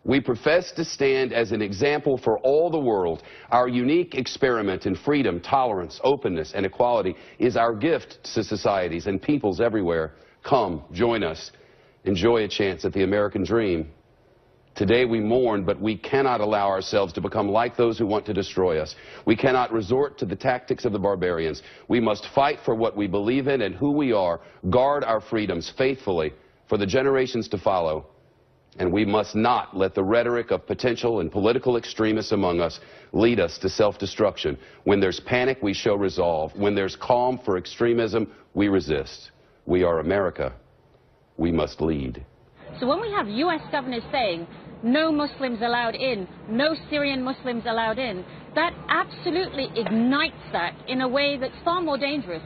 We profess to stand as an example for all the world. Our unique experiment in freedom, tolerance, openness, and equality is our gift to societies and peoples everywhere. Come, join us. Enjoy a chance at the American dream. Today we mourn, but we cannot allow ourselves to become like those who want to destroy us. We cannot resort to the tactics of the barbarians. We must fight for what we believe in and who we are, guard our freedoms faithfully for the generations to follow. And we must not let the rhetoric of potential and political extremists among us lead us to self-destruction. When there's panic, we show resolve. When there's calm for extremism, we resist. We are America. We must lead. So when we have U.S. governors saying, no Muslims allowed in, no Syrian Muslims allowed in, that absolutely ignites that in a way that's far more dangerous.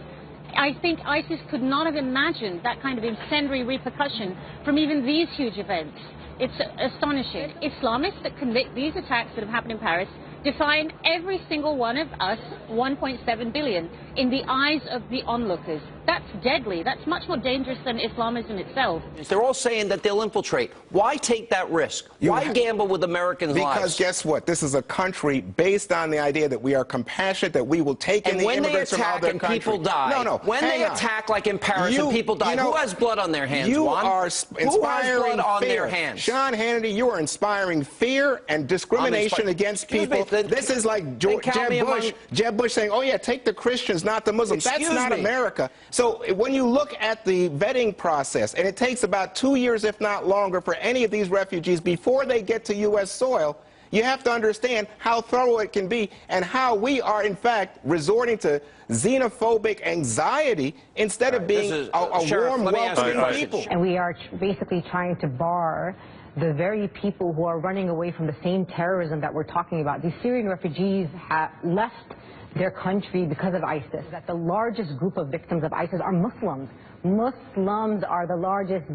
I think ISIS could not have imagined that kind of incendiary repercussion from even these huge events. It's astonishing. Islamists that commit these attacks that have happened in Paris define every single one of us, 1.7 billion, in the eyes of the onlookers. That's deadly. That's much more dangerous than Islamism itself. They're all saying that they'll infiltrate. Why take that risk? Why gamble with Americans' lives? Because guess what? This is a country based on the idea that we are compassionate, that we will take in the immigrants from other countries. And when they attack and people die, when they attack like in Paris and people die, who has blood on their hands, Juan? Are inspiring who has blood on their hands? Sean Hannity, you are inspiring fear and discrimination against people. This is like Jeb Bush saying, oh yeah, take the Christians, not the Muslims. That's not America. So when you look at the vetting process, and it takes about 2 years, if not longer, for any of these refugees before they get to U.S. soil, you have to understand how thorough it can be and how we are, in fact, resorting to xenophobic anxiety instead of being a warm, welcoming people. And we are basically trying to bar the very people who are running away from the same terrorism that we're talking about. These Syrian refugees have left their country because of ISIS. That the largest group of victims of ISIS are Muslims. Muslims are the largest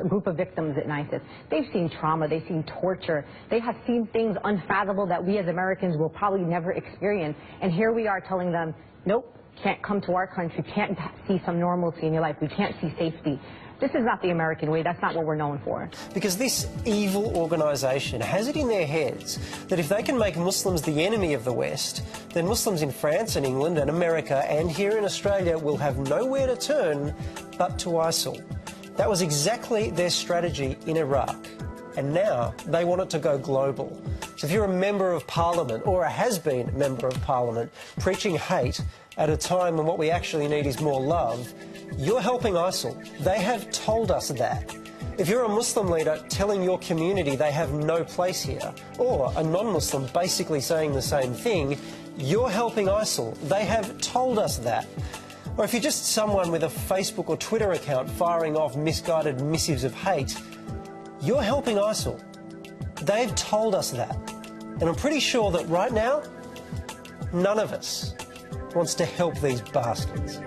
group of victims in ISIS. They've seen trauma, they've seen torture, they have seen things unfathomable that we as Americans will probably never experience. And here we are telling them, nope, can't come to our country, can't see some normalcy in your life, we can't see safety. This is not the American way. That's not what we're known for. Because this evil organisation has it in their heads that if they can make Muslims the enemy of the West, then Muslims in France and England and America and here in Australia will have nowhere to turn but to ISIL. That was exactly their strategy in Iraq. And now they want it to go global. So if you're a member of parliament or a has-been member of parliament preaching hate at a time when what we actually need is more love, you're helping ISIL. They have told us that. If you're a Muslim leader telling your community they have no place here, or a non-Muslim basically saying the same thing, you're helping ISIL. They have told us that. Or if you're just someone with a Facebook or Twitter account firing off misguided missives of hate, you're helping ISIL. They've told us that. And I'm pretty sure that right now, none of us wants to help these bastards.